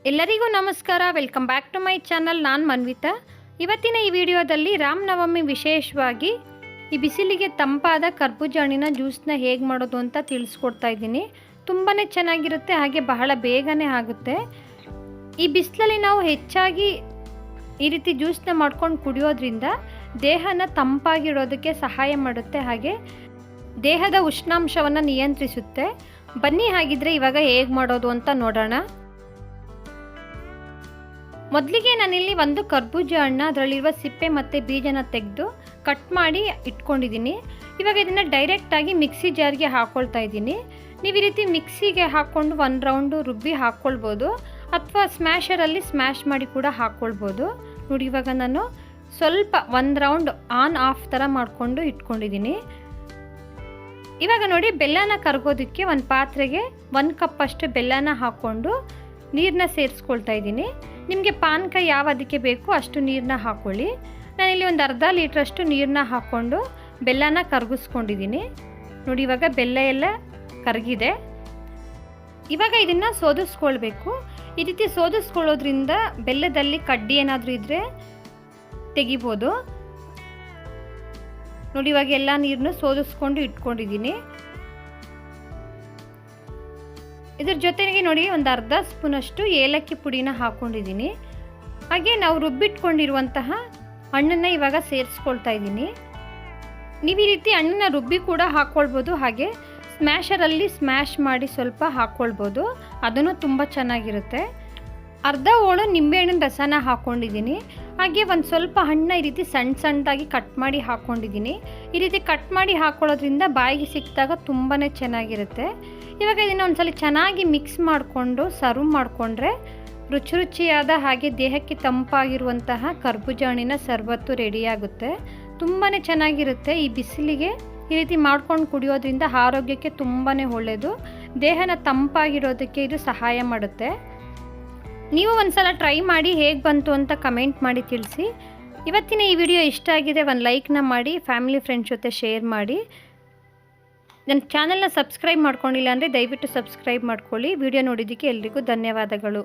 ಎಲ್ಲರಿಗೂ ನಮಸ್ಕಾರ. Welcome back to my channel. ನಾನು ಮನ್ವಿತಾ. ಇವತ್ತಿನ ಈ ವಿಡಿಯೋದಲ್ಲಿ ರಾಮನವಮಿ ವಿಶೇಷವಾಗಿ ಈ ಬಿಸಿಲಿಗೆ ತಂಪಾದ ಕರ್ಬೂಜ ಹಣ್ಣಿನ ಜ್ಯೂಸ್ನ ಹೇಗೆ ಮಾಡೋದು ಅಂತ ತಿಳಿಸ್ಕೊಡ್ತಾ ಇದ್ದೀನಿ. ತುಂಬಾ ಚೆನ್ನಾಗಿರುತ್ತೆ, ಹಾಗೆ ಬಹಳ ಬೇಗನೆ ಆಗುತ್ತೆ. ಈ ಬಿಸಿಲಲ್ಲಿ ನಾವು ಹೆಚ್ಚಾಗಿ ಈ ರೀತಿ ಜ್ಯೂಸ್ನ ಮಾಡ್ಕೊಂಡು ಕುಡಿಯೋದ್ರಿಂದ ದೇಹನ ತಂಪಾಗಿಡೋದಕ್ಕೆ ಸಹಾಯ ಮಾಡುತ್ತೆ, ಹಾಗೆ ದೇಹದ ಉಷ್ಣಾಂಶವನ್ನು ನಿಯಂತ್ರಿಸುತ್ತೆ. ಬನ್ನಿ ಹಾಗಿದ್ರೆ ಇವಾಗ ಹೇಗೆ ಮಾಡೋದು ಅಂತ ನೋಡೋಣ. ಮೊದಲಿಗೆ ನಾನಿಲ್ಲಿ ಒಂದು ಕರ್ಬೂಜ ಹಣ್ಣು, ಅದರಲ್ಲಿರುವ ಸಿಪ್ಪೆ ಮತ್ತು ಬೀಜನ ತೆಗೆದು ಕಟ್ ಮಾಡಿ ಇಟ್ಕೊಂಡಿದ್ದೀನಿ. ಇವಾಗ ಇದನ್ನು ಡೈರೆಕ್ಟಾಗಿ ಮಿಕ್ಸಿ ಜಾರ್ಗೆ ಹಾಕ್ಕೊಳ್ತಾ ಇದ್ದೀನಿ. ನೀವು ಈ ರೀತಿ ಮಿಕ್ಸಿಗೆ ಹಾಕ್ಕೊಂಡು ಒಂದು ರೌಂಡು ರುಬ್ಬಿ ಹಾಕ್ಕೊಳ್ಬೋದು, ಅಥವಾ ಸ್ಮ್ಯಾಶರಲ್ಲಿ ಸ್ಮ್ಯಾಶ್ ಮಾಡಿ ಕೂಡ ಹಾಕ್ಕೊಳ್ಬೋದು. ನೋಡಿ, ಇವಾಗ ನಾನು ಸ್ವಲ್ಪ ಒಂದು ರೌಂಡ್ ಆನ್ ಆಫ್ ಥರ ಮಾಡಿಕೊಂಡು ಇಟ್ಕೊಂಡಿದ್ದೀನಿ. ಇವಾಗ ನೋಡಿ, ಬೆಲ್ಲನ ಕರಗೋದಕ್ಕೆ ಒಂದು ಪಾತ್ರೆಗೆ 1 ಕಪ್ಪಷ್ಟು ಬೆಲ್ಲನ ಹಾಕ್ಕೊಂಡು ನೀರನ್ನ ಸೇರಿಸ್ಕೊಳ್ತಾ ಇದ್ದೀನಿ. ನಿಮಗೆ ಪಾನಕ ಯಾವ ಅದಕ್ಕೆ ಬೇಕು ಅಷ್ಟು ನೀರನ್ನ ಹಾಕ್ಕೊಳ್ಳಿ. ನಾನಿಲ್ಲಿ ಒಂದು ಅರ್ಧ ಲೀಟ್ರಷ್ಟು ನೀರನ್ನ ಹಾಕ್ಕೊಂಡು ಬೆಲ್ಲನ ಕರಗಿಸ್ಕೊಂಡಿದ್ದೀನಿ. ನೋಡಿ, ಇವಾಗ ಬೆಲ್ಲ ಎಲ್ಲ ಕರಗಿದೆ. ಇವಾಗ ಇದನ್ನು ಸೋದಿಸ್ಕೊಳ್ಬೇಕು. ಈ ರೀತಿ ಸೋದಿಸ್ಕೊಳ್ಳೋದ್ರಿಂದ ಬೆಲ್ಲದಲ್ಲಿ ಕಡ್ಡಿ ಏನಾದರೂ ಇದ್ದರೆ ತೆಗಿಬೋದು. ನೋಡಿ, ಇವಾಗ ಎಲ್ಲ ನೀರನ್ನು ಸೋದಿಸ್ಕೊಂಡು ಇಟ್ಕೊಂಡಿದ್ದೀನಿ. ಇದ್ರ ಜೊತೆಗೆ ನೋಡಿ, ಒಂದು ಅರ್ಧ ಸ್ಪೂನಷ್ಟು ಏಲಕ್ಕಿ ಪುಡಿನ ಹಾಕ್ಕೊಂಡಿದ್ದೀನಿ. ಹಾಗೆ ನಾವು ರುಬ್ಬಿಟ್ಕೊಂಡಿರುವಂತಹ ಹಣ್ಣನ್ನು ಇವಾಗ ಸೇರಿಸ್ಕೊಳ್ತಾ ಇದ್ದೀನಿ. ನೀವು ಈ ರೀತಿ ಹಣ್ಣನ್ನ ರುಬ್ಬಿ ಕೂಡ ಹಾಕ್ಕೊಳ್ಬೋದು, ಹಾಗೆ ಸ್ಮ್ಯಾಶರಲ್ಲಿ ಸ್ಮ್ಯಾಶ್ ಮಾಡಿ ಸ್ವಲ್ಪ ಹಾಕ್ಕೊಳ್ಬೋದು, ಅದನ್ನು ತುಂಬ ಚೆನ್ನಾಗಿರುತ್ತೆ. ಅರ್ಧ ಹೋಳು ನಿಂಬೆಹಣ್ಣಿನ ರಸನ ಹಾಕ್ಕೊಂಡಿದ್ದೀನಿ. ಹಾಗೆ ಒಂದು ಸ್ವಲ್ಪ ಹಣ್ಣು ಈ ರೀತಿ ಸಣ್ಣ ಸಣ್ಣದಾಗಿ ಕಟ್ ಮಾಡಿ ಹಾಕ್ಕೊಂಡಿದ್ದೀನಿ. ಈ ರೀತಿ ಕಟ್ ಮಾಡಿ ಹಾಕ್ಕೊಳ್ಳೋದ್ರಿಂದ ಬಾಯಿಗೆ ಸಿಕ್ಕಿದಾಗ ತುಂಬಾ ಚೆನ್ನಾಗಿರುತ್ತೆ. ಇವಾಗ ಇದನ್ನು ಒಂದ್ಸಲ ಚೆನ್ನಾಗಿ ಮಿಕ್ಸ್ ಮಾಡಿಕೊಂಡು ಸರ್ವ್ ಮಾಡಿಕೊಂಡ್ರೆ ರುಚಿಯಾದ ಹಾಗೆ ದೇಹಕ್ಕೆ ತಂಪಾಗಿರುವಂತಹ ಕರ್ಬೂಜ ಹಣ್ಣಿನ ಸರ್ಬತ್ತು ರೆಡಿಯಾಗುತ್ತೆ. ತುಂಬಾ ಚೆನ್ನಾಗಿರುತ್ತೆ. ಈ ಬಿಸಿಲಿಗೆ ಈ ರೀತಿ ಮಾಡ್ಕೊಂಡು ಕುಡಿಯೋದ್ರಿಂದ ಆರೋಗ್ಯಕ್ಕೆ ತುಂಬಾ ಒಳ್ಳೆಯದು. ದೇಹನ ತಂಪಾಗಿರೋದಕ್ಕೆ ಇದು ಸಹಾಯ ಮಾಡುತ್ತೆ. ನೀವು ಒಂದ್ಸಲ ಟ್ರೈ ಮಾಡಿ ಹೇಗೆ ಬಂತು ಅಂತ ಕಮೆಂಟ್ ಮಾಡಿ ತಿಳಿಸಿ. ಇವತ್ತಿನ ಈ ವಿಡಿಯೋ ಇಷ್ಟ ಆಗಿದೆ, ಒಂದು ಲೈಕ್ನ ಮಾಡಿ, ಫ್ಯಾಮಿಲಿ ಫ್ರೆಂಡ್ಸ್ ಜೊತೆ ಶೇರ್ ಮಾಡಿ. ನನ್ನ ಚಾನಲ್ನ ಸಬ್ಸ್ಕ್ರೈಬ್ ಮಾಡ್ಕೊಂಡಿಲ್ಲ ಅಂದರೆ ದಯವಿಟ್ಟು ಸಬ್ಸ್ಕ್ರೈಬ್ ಮಾಡ್ಕೊಳ್ಳಿ. ವಿಡಿಯೋ ನೋಡಿದ್ದಕ್ಕೆ ಎಲ್ರಿಗೂ ಧನ್ಯವಾದಗಳು.